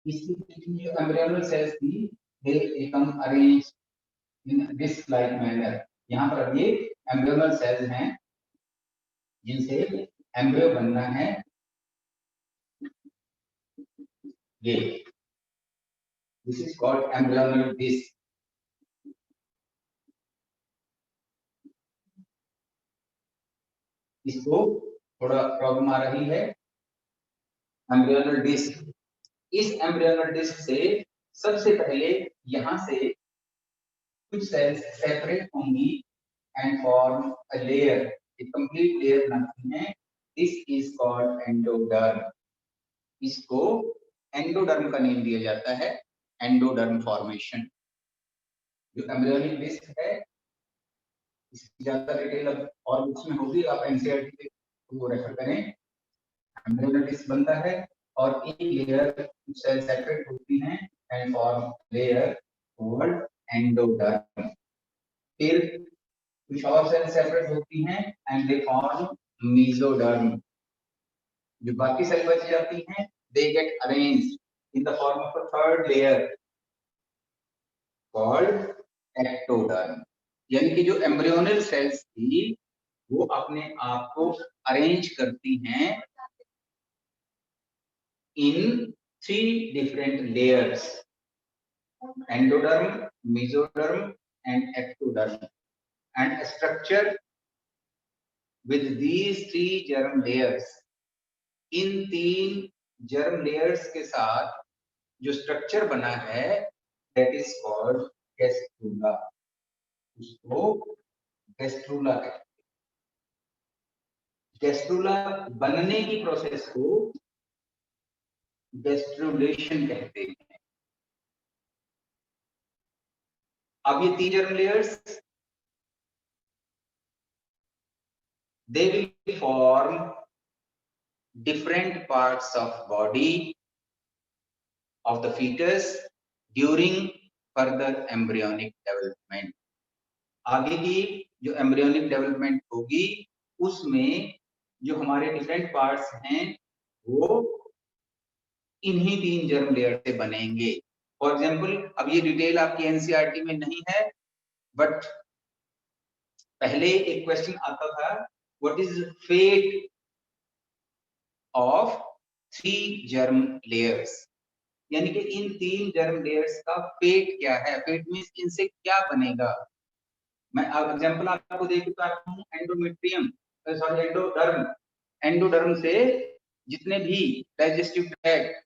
इसकी जो embryonal sales थी they become arrange in this like manner. यहाँ पर अब ये एम्ब्रियोनल सेल्स हैं जिनसे एम्ब्रियो बनना है। ये this is called embryonal disc. इसको थोड़ा प्रॉब्लम आ रही है। एम्ब्रियोनल डिस्क, इस एम्ब्रियोनल डिस्क से सबसे पहले यहाँ से कुछ सेल्स सेपरेट होंगी and form a layer, a complete layer बनाती हैं। This is called endoderm. इसको एंडोडर्म का नेम दिया जाता है, एंडोडर्म फॉर्मेशन। जो एम्ब्रियोनिक डिस्क है इसकी ज्यादा डिटेल अब और बुक्स में होगी, आप एनसीईआरटी को रेफर करें। एम्ब्रियोनिक डिस्क बनता है और एक लेयर सेल सेपरेट होती हैं and form layer called endoderm. फिर कुछ और सेल सेपरेट होती हैं एंड दे फॉर्म मेसोडर्म। जो बाकी सेल बच जाती हैं they get arranged in the form of a third layer called ectoderm. यानी कि जो एम्ब्रियोनल सेल्स थी वो अपने आप को अरेंज करती हैं इन 3 different layers, endoderm, mesoderm and ectoderm, and structure with these 3 germ layers। In 3 germ layers के साथ जो स्ट्रक्चर बना है that is called gastrula। उसको गैस्ट्रूला कहते हैं। गैस्ट्रूला बनने की प्रोसेस को गैस्ट्रुलेशन कहते हैं। अब ये 3 germ layers they will form different parts of body of the fetus during further embryonic development। आगे की जो एम्ब्रियोनिक डेवलपमेंट होगी उसमें जो हमारे डिफरेंट पार्ट्स हैं वो इन्हीं 3 जर्म लेयर से बनेंगे। फॉर एग्जाम्पल, अब ये डिटेल आपकी एनसीईआरटी में नहीं है, बट पहले एक क्वेश्चन आता था, what is fate of 3 germ layers. यानी कि इन 3 जर्म लेयर्स का फेट क्या है। फेट मींस इनसे क्या बनेगा। मैं एग्जांपल आपको दे देता हूं, एंडोमेट्रियम, सॉरी एंडोडर्म। एंडोडर्म से जितने भी डाइजेस्टिव ट्रैक्ट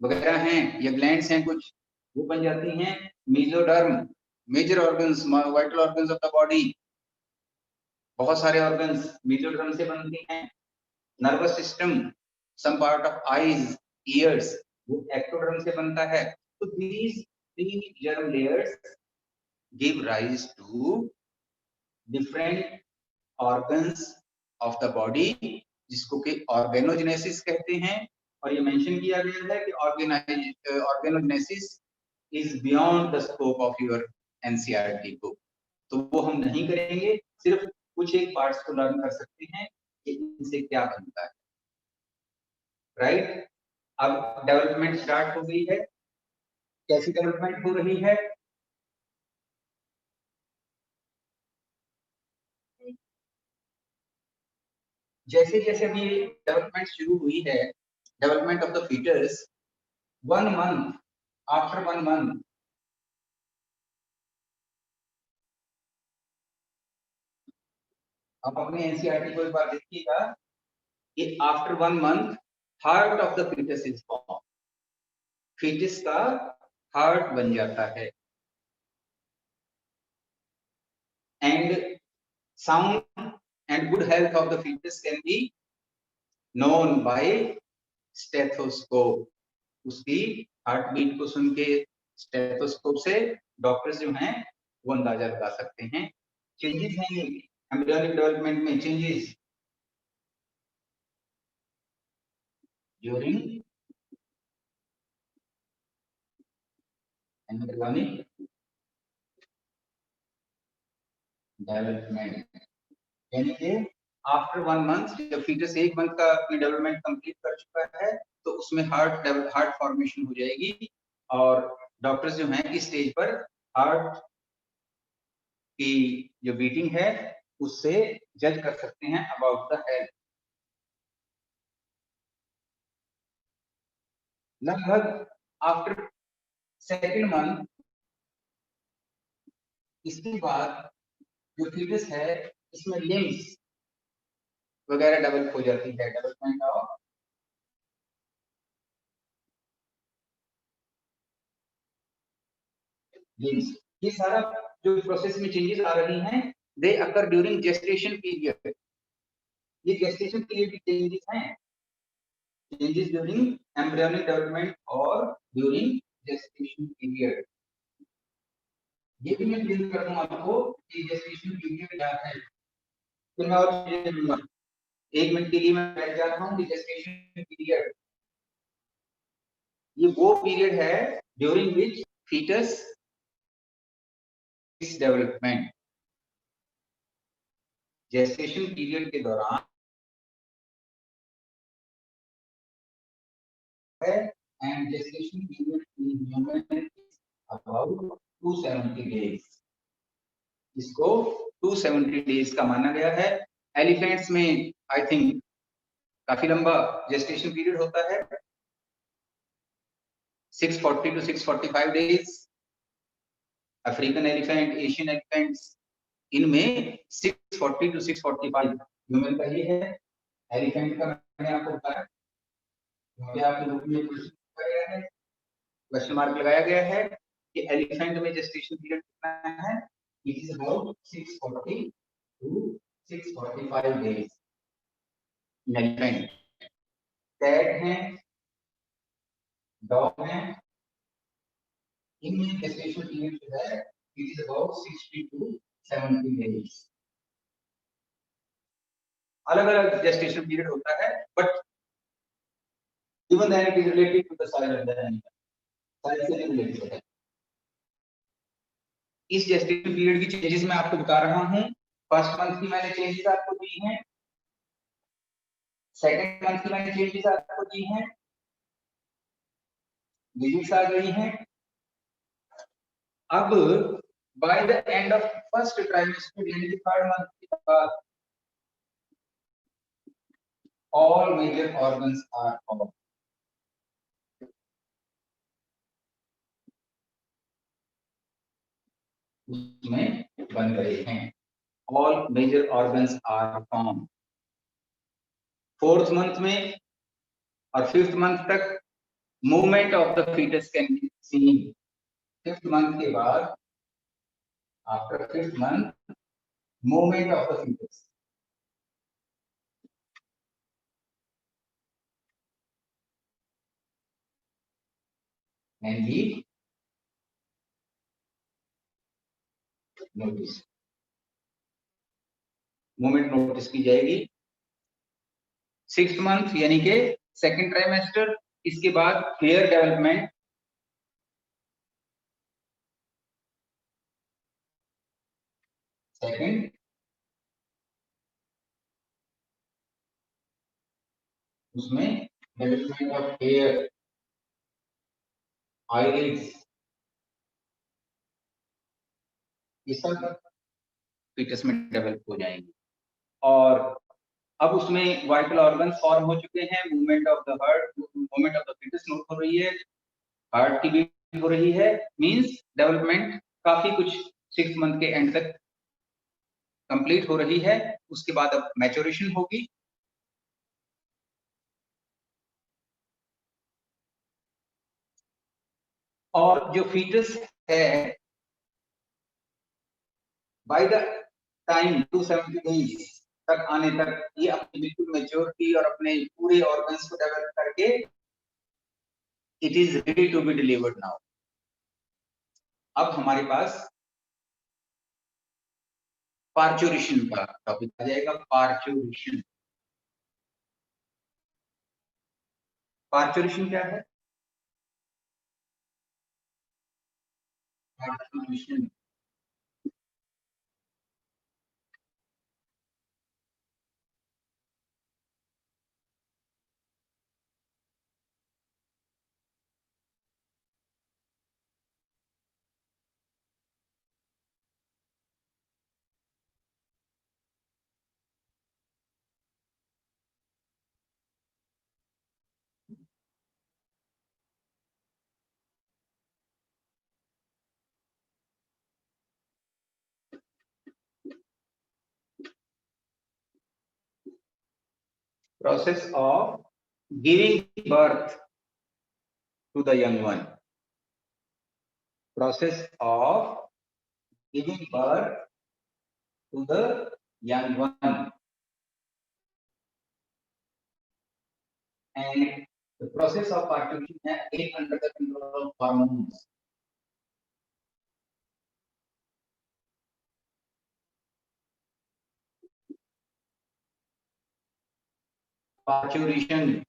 वगैरह हैं या ग्लैंड्स हैं कुछ, वो बन जाती हैं। Mesoderm, major organs, vital organs of the body, बहुत सारे ऑर्गन्स मेसोडर्म से बनते हैं। Nervous system, some part of eyes, ears, वो एक्टोडर्म से बनता है। तो these 3 germ layers give rise to different organs of the body, जिसको कि ऑर्गेनोजेनेसिस कहते हैं। और ये मेंशन किया गया है कि organogenesis is beyond the scope of your NCERT book, तो वो हम नहीं करेंगे, सिर्फ कुछ एक पार्ट्स को लर्न कर सकते हैं कि इनसे क्या बनता है। राइट, अब डेवलपमेंट स्टार्ट हो गई है। कैसी डेवलपमेंट हो रही है? जैसे जैसे भी डेवलपमेंट शुरू हुई है, development of the foetus, 1 month, after 1 month आप अपने एनसीईआरटी को एक बार देखिएगा कि after 1 month heart of the foetus is form. Foetus का हार्ट बन जाता है and sound and good health of the foetus can be known by stethoscope. उसकी हार्ट बीट को सुन के स्टेथोस्कोप से डॉक्टर्स जो हैं वो अंदाजा लगा सकते हैं। चेंजेस हैं ये एम्ब्रियोनिक डेवलपमेंट में, चेंजेस ड्यूरिंग एम्ब्रियोनिक डेवलपमेंट। यानी कि आफ्टर 1 मंथ, जब फीटस 1 मंथ का अपनी डेवलपमेंट कंप्लीट कर चुका है, तो उसमें हार्ट फॉर्मेशन हो जाएगी, और डॉक्टर्स जो हैं इस स्टेज पर हार्ट की जो बीटिंग है उससे जज कर सकते हैं अबाउट द हेल्थ। लगभग आफ्टर सेकेंड मंथ, इसके बाद जो फीटस है इसमें लिम्स वगैरह डेवलप हो जाती है, डेवलपमेंट ऑफ लिम्स। ये सारा जो प्रोसेस में चेंजेस आ रही हैं, दे अकर ड्यूरिंग जेस्टेशन पीरियड। ये जेस्टेशन पीरियड की चेंजेस हैं, चेंजेस ड्यूरिंग एम्ब्रियोनिक डेवलपमेंट और ड्यूरिंग जेस्टेशन पीरियड। ये भी मैं क्लियर कर दूं आपको कि जेस्टेशन पीरियड क्या है। फिर मैं और चीजें दूंगा, 1 मिनट के लिए मैं बैठ जाता हूं कि जेस्टेशन पीरियड ये वो पीरियड है during which foetus is development. Gestation period के दौरान है, and gestation period in human is about 270 days। इसको 270 डेज का माना गया है। एलिफेंट्स में आई थिंक काफी लंबा जेस्टेशन पीरियड होता है, 640 to 645 days. African elephant, Asian elephants, इनमें 640 to 645। ह्यूमन का ये है, एलिफेंट का मैंने आपको बताया। आपके ग्रुप में क्वेश्चन मार्क लगाया गया है कि एलिफेंट में जेस्टेशन पीरियड कितना है। It is about 640 to 645 days. Elephant, cat है, डॉग है, इनमें जेस्टेशन पीरियड जो है it is about 60 to 70 days. अलग अलग जेस्टेशन पीरियड होता है, but even that it is related to the size of the animal, size से रिलेटेड है। इस जेस्टेशन पीरियड की चेंजेस मैं आपको बता रहा हूं। फर्स्ट मंथ की मैंने चेंजेस आपको दी हैं, सेकेंड मंथ की मैंने चेंजेस आपको दी हैं, विजिट्स आ गई हैं। अब by the end of first trimester यानी कि थर्ड मंथ के बाद all major organs are off, उसमें बन गए हैं। All major organs are form. Fourth month में और फिफ्थ मंथ तक movement of the foetus can be seen. Fifth month के बाद, after fifth month, movement of the foetus can be notice. Movement notice की जाएगी। सिक्स्थ मंथ यानी कि second trimester, इसके बाद हेयर डेवलपमेंट, सेकेंड, उसमें डेवलपमेंट ऑफ हेयर, आईलिड्स, ये सब फीटस में डेवलप हो जाएंगे। और अब उसमें वाइटल ऑर्गन्स फॉर्म हो चुके हैं, movement of the heart, movement of the foetus note हो रही है, हार्ट की बीट हो रही है, मींस डेवलपमेंट काफी कुछ 6 मंथ के एंड तक कंप्लीट हो रही है। उसके बाद अब मैच्योरेशन होगी। और जो फीटस है बाय द टाइम 270 डेज तक आने तक ये अपनी बिल्कुल मेच्योरिटी और अपने पूरे ऑर्गन्स को डेवलप करके it is ready to be delivered now. अब हमारे पास पार्चुरेशन का टॉपिक आ जाएगा। पार्चुरेशन, पार्चुरेशन क्या है? Parturition process of giving birth to the young one. Process of giving birth to the young one. And the process of parturition is under the control of hormones. Parturition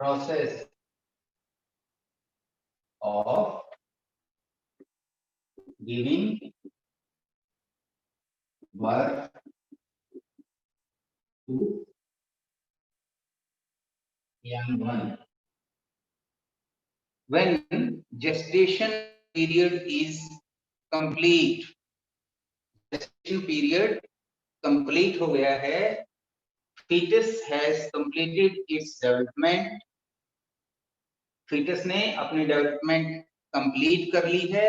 process of giving birth to young one. When gestation period is complete, gestation period complete हो गया है, fetus has completed its development, fetus ने अपनी development complete कर ली है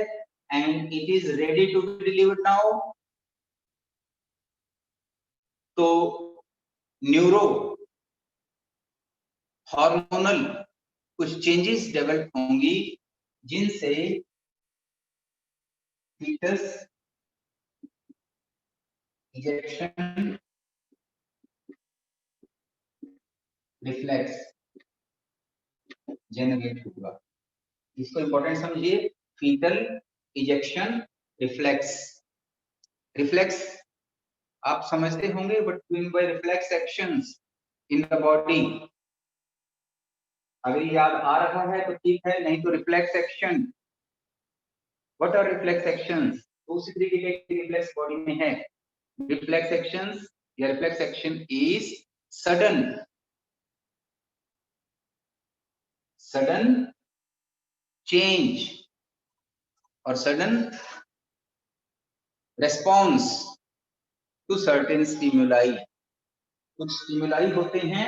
and it is ready to be delivered now. तो neuro hormonal कुछ changes develop होंगी जिनसे फीटस इजेक्शन रिफ्लेक्स जनरेट होगा। इसको इंपॉर्टेंट समझिए, फीटल इजेक्शन रिफ्लेक्स। रिफ्लेक्स आप समझते होंगे, but mean by reflex actions in the body. अगर याद आ रहा है तो ठीक है, नहीं तो reflex action. What are reflex actions? उसी तरीके के रिफ्लेक्स बॉडी में है। रिफ्लेक्स एक्शंस या reflex action is sudden change or sudden response to certain stimuli. कुछ स्टिमुलाई होते हैं,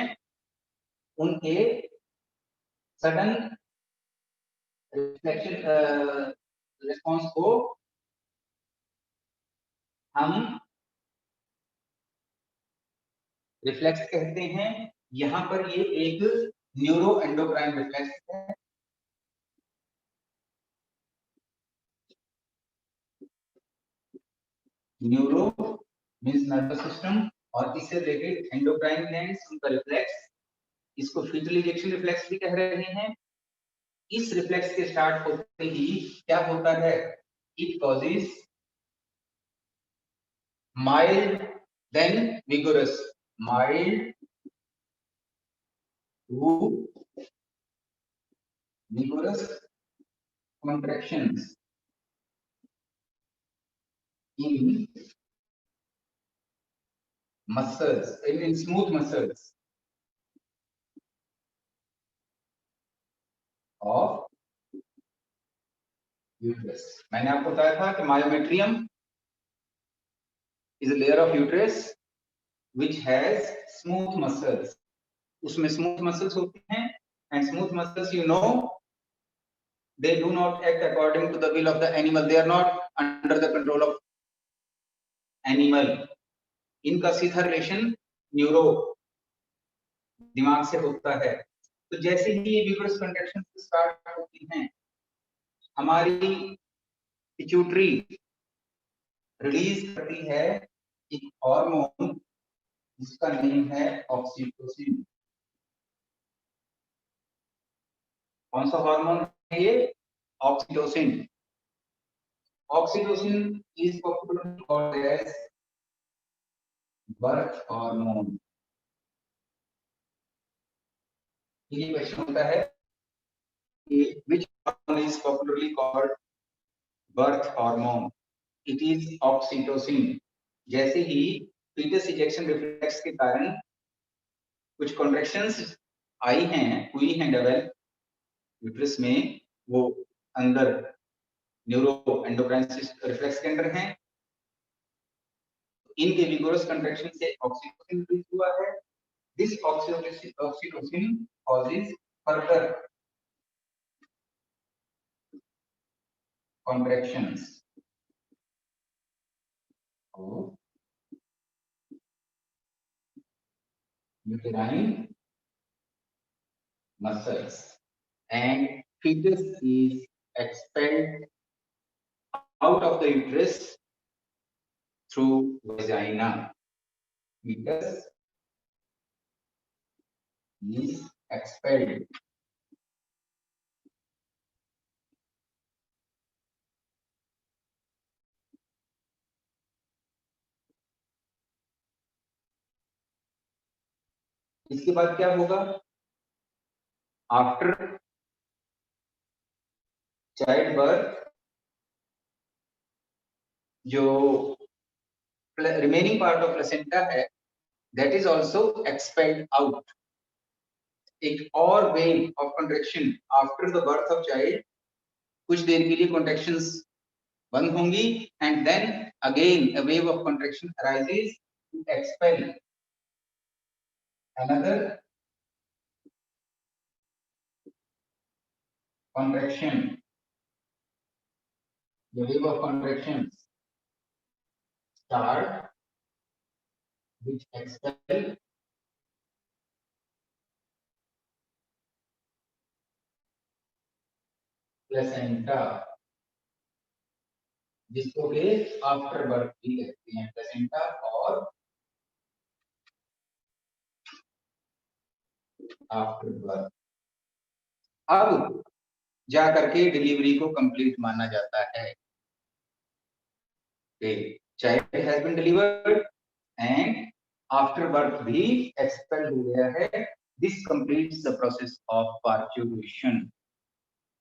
उनके सडन रिफ्लेक्शन रिस्पॉन्स को हम रिफ्लेक्स कहते हैं। यहाँ पर ये एक न्यूरो एंडोक्राइन रिफ्लेक्स है। न्यूरो मींस नर्वस सिस्टम और इससे रिलेटेड एंडोक्राइन ग्लैंड्स, उनका रिफ्लेक्स, इसको फीटल इजेक्शन रिफ्लेक्स भी कह रहे हैं। इस रिफ्लेक्स के स्टार्ट होते ही क्या होता है? It causes mild then vigorous, mild to vigorous contractions in muscles, in smooth muscles of uterus. मैंने आपको बताया था कि myometrium is a layer of uterus which has smooth muscles. उसमें smooth muscles होती हैं, and smooth muscles, you know, they do not act according to the will of the animal. They are not under the control of animal. इनका सीधा relation neuro दिमाग से होता है। तो जैसे ही ये विगरस कंट्रैक्शन स्टार्ट होती हैं, हमारी पिट्यूटरी रिलीज करती है एक हार्मोन जिसका नेम है ऑक्सीटोसिन। कौन सा हार्मोन है ये? Oxytocin. Oxytocin is popularly called as birth hormone. ये क्वेश्चन होता है कि which hormone is popularly called birth hormone? It is oxytocin. जैसे ही फीटस इजेक्शन रिफ्लेक्स के कारण कुछ कॉन्ट्रैक्शंस आई हैं, हुई हैं डेवलप यूट्रस में, वो अंदर न्यूरो एंडोक्राइन रिफ्लेक्स के अंदर हैं। इनके विगोरस कंट्रैक्शन से ऑक्सीटोसिन रिलीज हुआ है। This oxytocin causes further contractions. uterine muscles, and fetus is expelled out of the uterus through vagina. Fetus is expelled इसके बाद क्या होगा? आफ्टर चाइल्ड बर्थ जो रिमेनिंग पार्ट ऑफ प्लेसेंटा है that is also expelled out. एक और wave of contraction after the birth of child, कुछ देर के लिए कॉन्ट्रैक्शंस बंद होंगी and then again a wave of contraction arises to expel another contraction. The wave of contractions start which expel placenta, जिसको के आफ्टर बर्थ भी कहते हैं, प्लेसेंटा और आफ्टर बर्थ. अब जा करके डिलीवरी को कंप्लीट माना जाता है. Child has been delivered and after birth भी एक्सपेल हो गया है. This completes the process of parturition.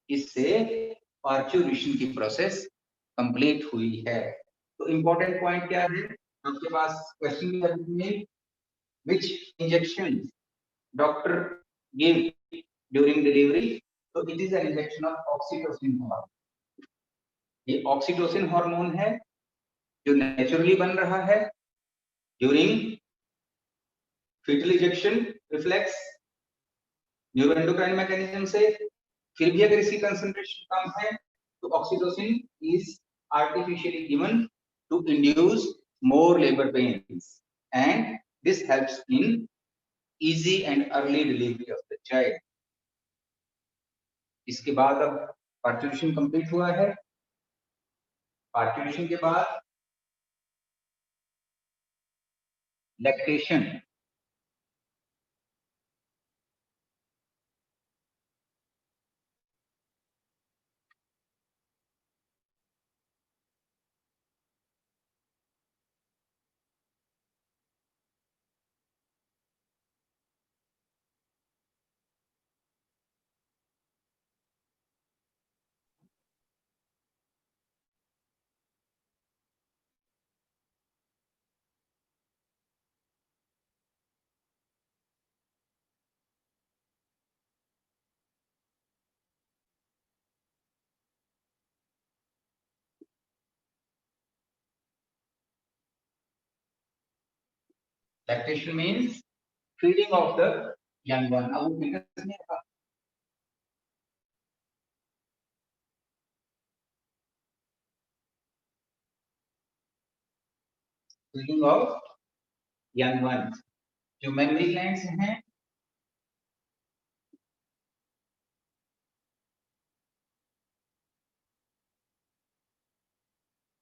इससे पार्चुरेशन की प्रोसेस कंप्लीट हुई है. तो इंपॉर्टेंट पॉइंट क्या है आपके पास क्वेश्चन में? which injection doctor give during delivery? तो it is an injection of oxytocin hormone. ये ऑक्सीटोसिन हार्मोन है जो नेचुरली बन रहा है during foetal ejection reflex neuroendocrine mechanism से. फिर भी अगर इसकी कंसंट्रेशन कम है तो oxytocin is artificially given to induce more labour pains and this helps in easy and early delivery of the child. इसके बाद अब पार्चुरेशन कंप्लीट हुआ है. पार्चुरेशन के बाद lactation. Lactation means feeding of the young one. अब वो fingers में रखा. Feeding of young ones. जो मेमोरी ग्लैंड्स हैं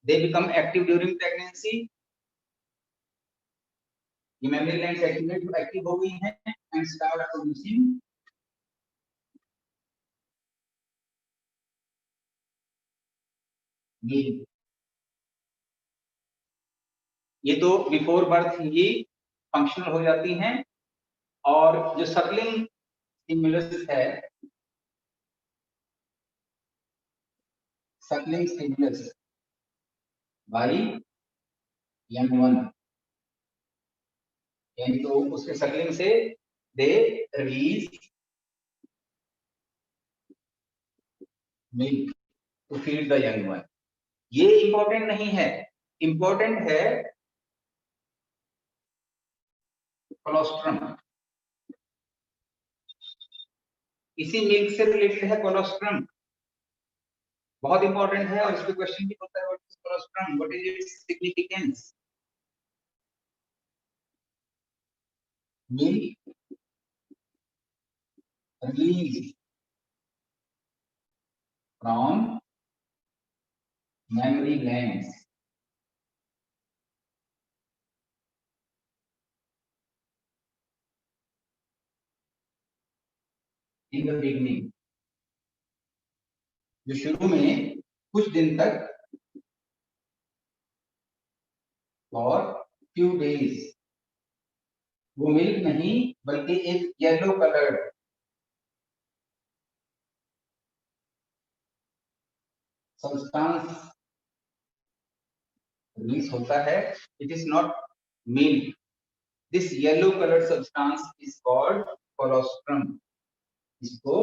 they become active during pregnancy. ये मेमोरी ग्लैंड्स एक्टिव हो गई हैं and start producing milk. ये तो बिफोर बर्थ ही फंक्शनल हो जाती हैं. और जो सकलिंग स्टिमुलस है, suckling stimulus by young one, यानी तो उसके सकलिंग से they release milk to feed the young one. ये इंपॉर्टेंट नहीं है. इंपॉर्टेंट है कोलोस्ट्रम. इसी मिल्क से रिलेटेड है कोलोस्ट्रम. बहुत इंपॉर्टेंट है और इस पे क्वेश्चन भी होता है. What is colostrum, what is its significance? milk released from mammary glands in the beginning, जो शुरू में कुछ दिन तक for few days वो मिल्क नहीं बल्कि एक येलो कलर सब्सटेंस रिलीज होता है. It is not milk. This yellow colour substance is called colostrum. इसको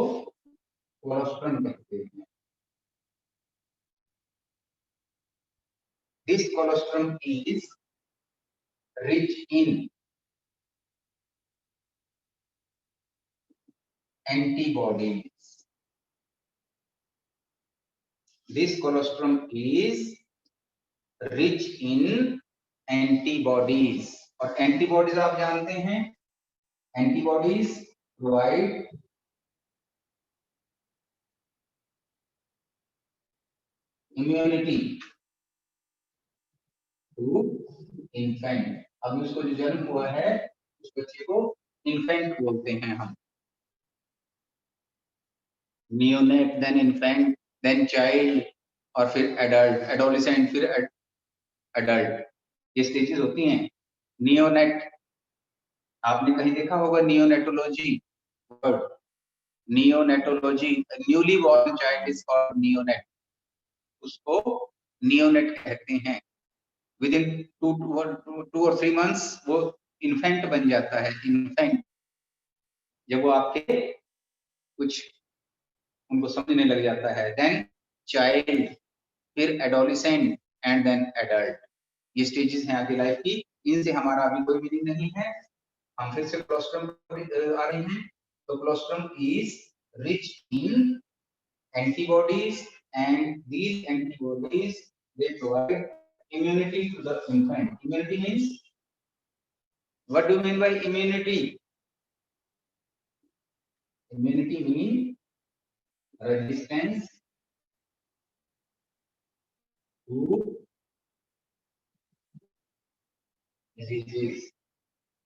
कोलोस्ट्रम कहते हैं. This colostrum is rich in antibodies. This colostrum is rich in antibodies. और antibodies आप जानते हैं, antibodies provide immunity to infant. अभी उसको जो जन्म हुआ है उस बच्चे को infant बोलते हैं हम. Neonate, then infant, then child और फिर एडल्ट, एडोलेसेंट, फिर एडल्ट. ये स्टेजेस होती हैं. नियोनेट आपने कहीं देखा होगा, neonatology word. Neonatology, newly born child is called neonate. उसको नियोनेट कहते हैं. विद इन 2 और 3 मंथ्स वो इन्फेंट बन जाता है. इन्फेंट जब वो आपके कुछ उनको समझने लग जाता है. देन चाइल्ड, फिर एडोलेसेंट एंड देन एडल्ट. ये स्टेजेस हैं आपकी लाइफ की. इनसे हमारा अभी कोई मीनिंग नहीं है. हम फिर से कोलोस्ट्रम आ रहे हैं. तो colostrum is rich in antibodies and these antibodies they provide immunity to the infant. Immunity means, what do you mean by immunity? Immunity means resistance to disease.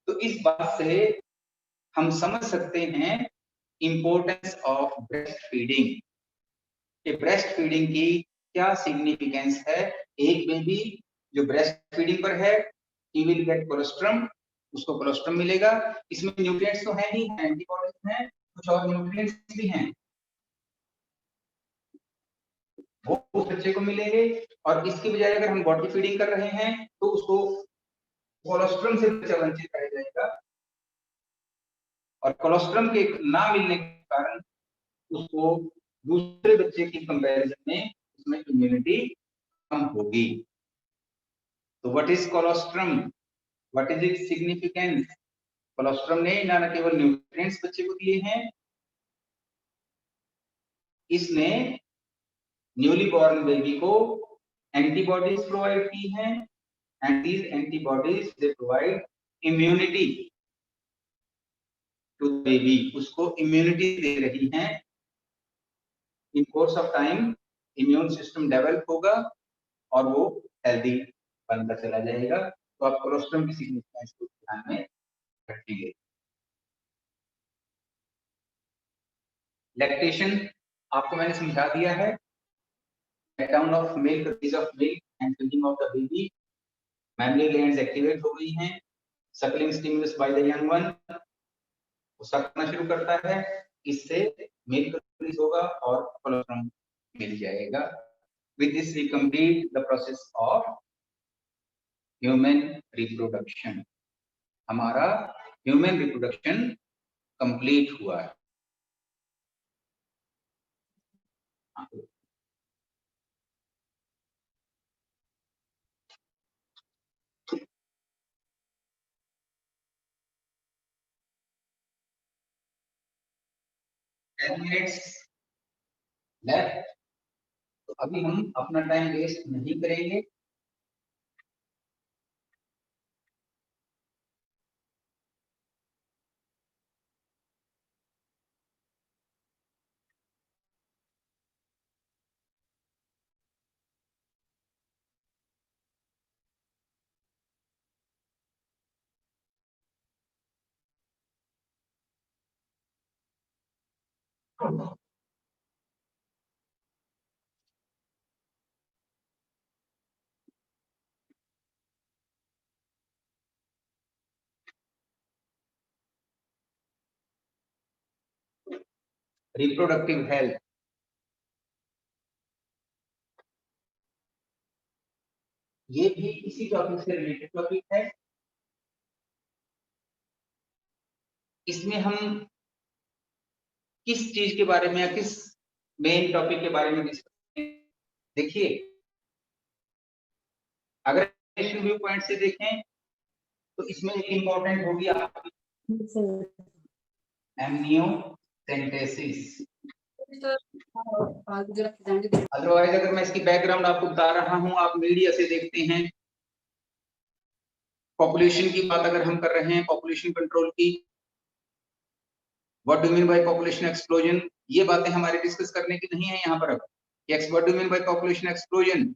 तो इस बात से हम समझ सकते हैं इंपॉर्टेंस ऑफ ब्रेस्ट फीडिंग. कि breast feeding की क्या सिग्निफिकेंस है. एक बेबी जो ब्रेस्ट फीडिंग पर है he will get colostrum, उसको कोलोस्ट्रम मिलेगा. इसमें न्यूट्रिएंट्स तो हैं ही, एंटीबॉडीज हैं, कुछ और न्यूट्रिएंट्स भी हैं, वो उस बच्चे को मिलेंगे. और इसकी बजाय अगर हम बॉटल फीडिंग कर रहे हैं तो उसको कोलोस्ट्रम से बच्चा वंचित रह जाएगा. और कोलोस्ट्रम के ना मिलने के कारण उसको दूसरे बच्चे की कंपैरिजन में उसमें इम्यूनिटी कम होगी. तो what is colostrum, what is its significance? Colostrum ने ना केवल न्यूट्रिएंट्स बच्चे को दिए हैं, इसने न्यूली बॉर्न बेबी को एंटीबॉडीज प्रोवाइड की हैं. And these antibodies they provide immunity to baby. उसको इम्यूनिटी दे रही हैं. In course of time immune system develop होगा और वो हेल्दी बनता चला जाएगा. तो आप कोलोस्ट्रम की सिग्निफिकेंस को ध्यान में रखिए. लैक्टेशन आपको मैंने समझा दिया है. breakdown of milk, release of milk and feeding of the baby. Mammary glands activate हो गई हैं. Suckling stimulus by the young one, वो सकना शुरू करता है. इससे मिल्क रिलीज होगा और कोलोस्ट्रम मिल जाएगा. With this we complete the process of human reproduction. हमारा ह्यूमन रिप्रोडक्शन कंप्लीट हुआ है. लेफ्ट. तो अभी हम अपना टाइम वेस्ट नहीं करेंगे. रिप्रोडक्टिव हेल्थ, ये भी इसी टॉपिक से रिलेटेड टॉपिक है। इसमें हम किस चीज के बारे में या किस मेन टॉपिक के बारे में डिस्कस करेंगे? देखिए, अगर व्यू पॉइंट से देखें तो इसमें एक इंपॉर्टेंट होगी आपकी एमनियोसेंटेसिस। अदरवाइज अगर मैं इसकी बैकग्राउंड आपको बता रहा हूं, आप मीडिया से देखते हैं, पॉपुलेशन की बात अगर हम कर रहे हैं, पॉपुलेशन कंट्रोल की, what do mean by population explosion, ये बातें हमारे डिस्कस करने की नहीं है यहाँ पर। अब what do mean by population explosion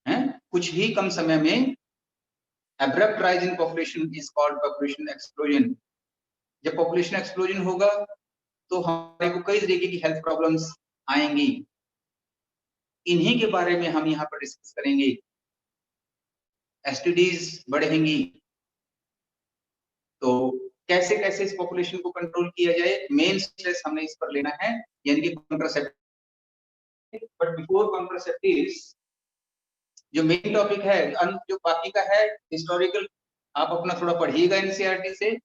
है, कुछ ही कम समय में abrupt rise in population is called population explosion। जब पॉपुलेशन एक्सप्लोजन होगा तो हमारे को कई तरीके की हेल्थ प्रॉब्लम्स आएंगी, इन्हीं के बारे में हम यहाँ पर डिस्कस करेंगे। एसटीडीज बढ़ेंगी, तो कैसे कैसे इस पॉपुलेशन को कंट्रोल किया जाए, मेन स्ट्रेस हमने इस पर लेना है, यानी कि कॉन्ट्रासेप्टिव। बट बिफोर कॉन्ट्रासेप्टिव्स, जो मेन टॉपिक है, जो बाकी का है हिस्टोरिकल, आप अपना थोड़ा पढ़िएगा एनसीईआरटी से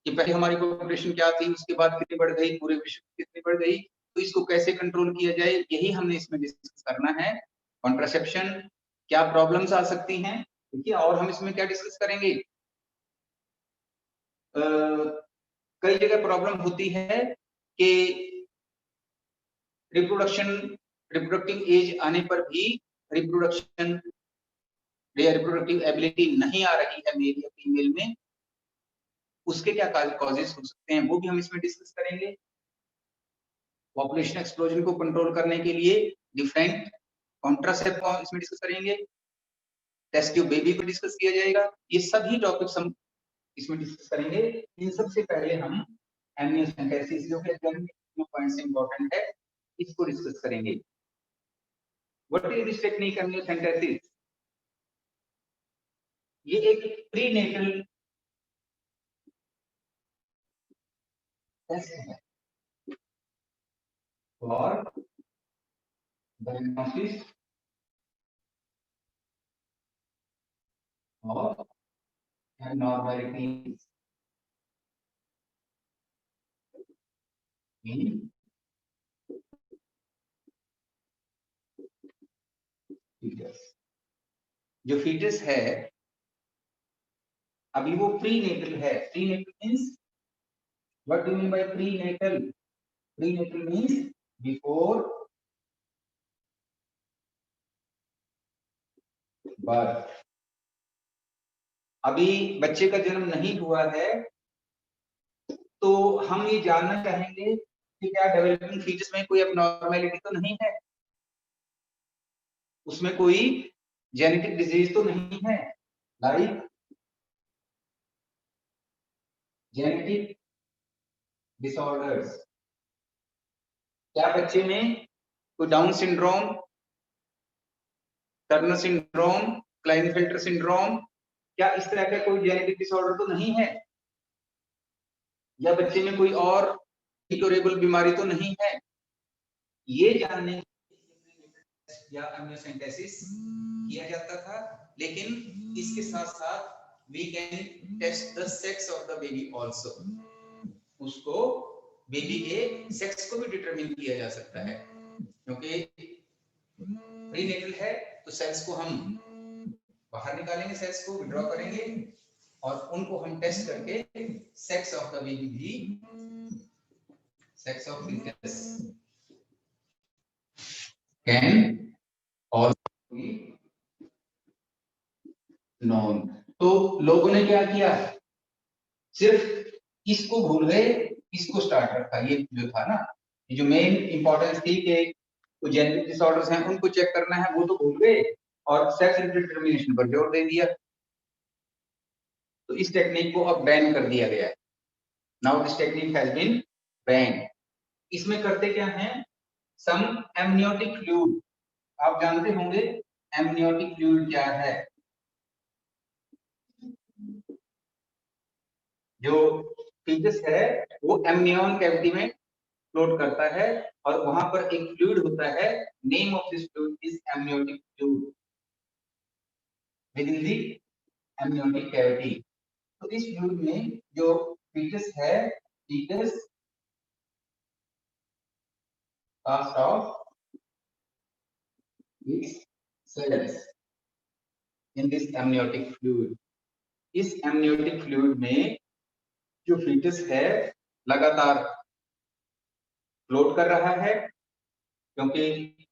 कि पहले हमारी पॉपुलेशन क्या थी, उसके बाद कितनी बढ़ गई, पूरे विश्व में कितनी बढ़ गई, तो इसको कैसे कंट्रोल किया जाए, यही हमने इसमें डिस्कस करना है। कॉन्ट्रासेप्शन, क्या प्रॉब्लम्स आ सकती हैं, देखिए, और हम इसमें क्या डिस्कस करेंगे। कई जगह प्रॉब्लम होती है कि रिप्रोडक्टिव एज आने पर भी रिप्रोडक्टिव एबिलिटी नहीं आ रही है मेल या फीमेल में, उसके क्या कॉजेस हो सकते हैं, वो भी हम इसमें डिस्कस करेंगे। पॉपुलेशन एक्सप्लोजन को कंट्रोल करने के लिए डिफरेंट कॉन्ट्रासेप्टिव इसमें डिस्कस करेंगे, टेस्ट ट्यूब बेबी को डिस्कस किया जाएगा, ये सभी टॉपिक्स हम इसमें डिस्कस करेंगे। इन सबसे पहले हम एमनियोसेंटेसिस, जो कि पॉइंट से इंपॉर्टेंट है, इसको डिस्कस करेंगे। What is this technique amniocentesis? ये एक प्रीनेटल टेस्ट है for diagnosis of abnormalities in fetus। जो फीटस है अभी वो प्रीनेटल है। Prenatal means, what do you mean by prenatal? Prenatal means before birth. अभी बच्चे का जन्म नहीं हुआ है, तो हम ये जानना चाहेंगे कि क्या डेवलपिंग फीटस में कोई एबनॉर्मेलिटी तो नहीं है, उसमें कोई जेनेटिक डिजीज तो नहीं है, लाइक जेनेटिक डिसऑर्डर्स। क्या बच्चे में कोई down syndrome, Turner syndrome, Klinefelter syndrome, क्या इस तरह का कोई जेनेटिक डिसऑर्डर तो नहीं है, या बच्चे में कोई और इनक्योरेबल बीमारी तो नहीं है, ये जानने या एमनियोसेंटेसिस किया जाता था। लेकिन इसके साथ साथ we can test the sex of the baby also, उसको बेबी के सेक्स को भी डिटरमिन किया जा सकता है, क्योंकि प्रीनेटल है तो सेल्स को हम बाहर निकालेंगे, सेल्स को विड्रॉ करेंगे और उनको हम टेस्ट करके सेक्स ऑफ द बेबी भी, sex of foetus can also be known. तो लोगों ने क्या किया, सिर्फ इसको भूल गए, इसको स्टार्ट रखा। ये जो था ना, ये जो मेन इंपॉर्टेंस थी कि जेनेटिक डिसऑर्डर्स हैं उनको चेक करना है, वो तो भूल गए और सेक्स डिटरमिनेशन पर जोर दे दिया। तो इस टेक्निक को अब बैन कर दिया गया है। Now this technique has been ban. इसमें करते क्या है, सम एमनियोटिक फ्लूइड, आप जानते होंगे एमनियोटिक फ्लूइड क्या है। जो फीटस है वो एमनियन कैविटी में फ्लोट करता है और वहां पर एक फ्लूइड होता है, name of this fluid is amniotic fluid within the amniotic cavity. तो इस फ्लूइड में जो फीटस है, foetus cast off its cells in this amniotic fluid। इस एमनियोटिक फ्लूइड में जो फीटस है लगातार फ्लोट कर रहा है, क्योंकि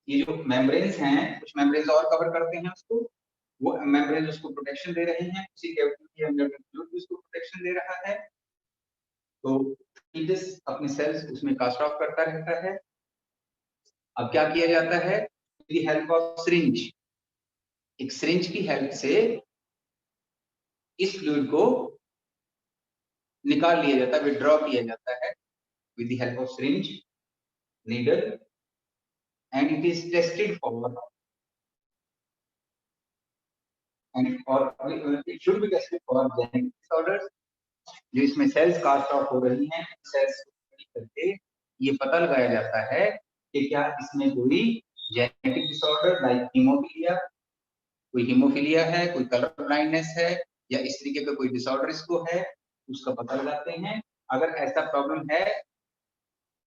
ये जो मेम्ब्रेन्स हैं, कुछ मेम्ब्रेन्स और कवर करते हैं उसको, वो मेम्ब्रेन उसको प्रोटेक्शन दे रहे हैं, उसी कैविटी की एमनियोटिक फ्लूइड उसको प्रोटेक्शन दे रहा है। तो फीटस अपने सेल्स उसमें कास्ट ऑफ करता रहता है। अब क्या किया जाता है, with the help of syringe, एक सिरिंज की हेल्प से इस फ्लूइड को निकाल लिया जाता है, विड्रॉ किया जाता है with the help of syringe, needle, and it is tested for it should be tested for genetic disorders। जो इसमें सेल्स कास्ट ऑफ हो रही हैं, सेल्स करके ये पता लगाया जाता है कि क्या इसमें कोई जेनेटिक डिसऑर्डर लाइक हीमोफीलिया, कोई हीमोफीलिया है, कोई कलर ब्लाइंडनेस है, या इस तरीके का कोई डिसऑर्डर इसको है, उसका पता लगाते हैं। अगर ऐसा प्रॉब्लम है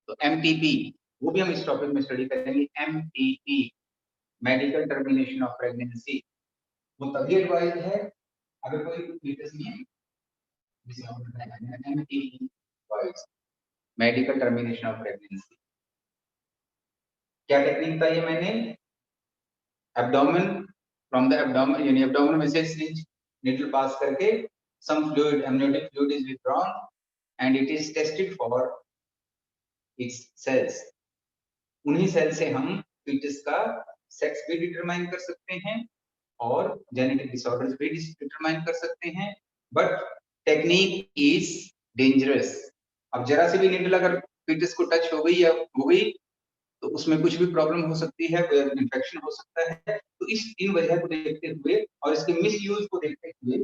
तो एमटीपी, वो भी हम इस टॉपिक में स्टडी करेंगे। MTP, medical termination of pregnancy, वो तभी एडवाइज है अगर कोई फीटस में MTP, medical termination of pregnancy. क्या टेक्निक बताई है मैंने, एब्डोमेन, फ्रॉम द एब्डोमेन, यानी एब्डोमेन में से सिरिंज नीडल पास करके some fluid, amniotic fluid is withdrawn and it is tested for its cells। उन्हीं सेल से हम फीटस का सेक्स भी डिटरमाइन कर सकते हैं और जेनेटिक डिसऑर्डर्स भी डिटरमाइन कर सकते हैं। But technique is dangerous. अब जरा सी भी नीडल अगर फीटस को टच हो गई या हो गई तो उसमें कुछ भी प्रॉब्लम हो सकती है, कोई इन्फेक्शन हो सकता है। तो इस इन वजह को देखते हुए और इसके मिसयूज को देखते हुए,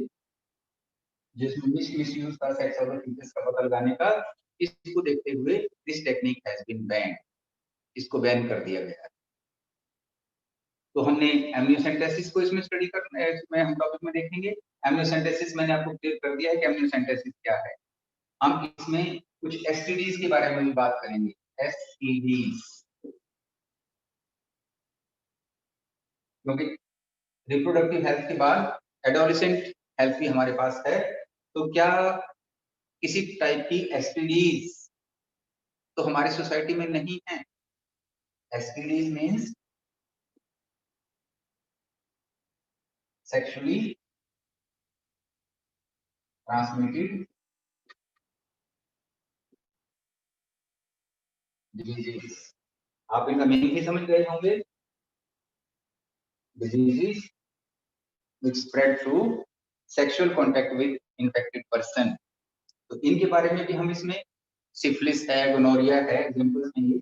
जिसमें मिसयूज का सेक्स और फीटस का पता लगाने का, इसको देखते हुए this technique has been banned, इसको बैन कर दिया गया है। तो हमने एमनियोसेंटेसिस को इसमें स्टडी करना है, इसमें हम टॉपिक में देखेंगे। एमनियोसेंटेसिस मैंने आपको क्लियर कर दिया है कि एमनियोसेंटेसिस क्या है। हम इसमें कुछ एसटीडीज के बारे में भी बात करेंगे, एसटीडीज, क्योंकि रिप्रोडक्टिव हेल्थ के बाद एडोलेसेंट हेल्थ भी हमारे पास है। तो क्या किसी टाइप की एसटीडीज तो हमारी सोसाइटी में नहीं है? STDs means sexually transmitted diseases. आप इनका मीनिंग ही समझ गए होंगे, diseases which spread through sexual contact with infected person। तो इनके बारे में भी हम इसमें सिफिलिस है, गोनोरिया है, एग्जांपल्स हैं ये,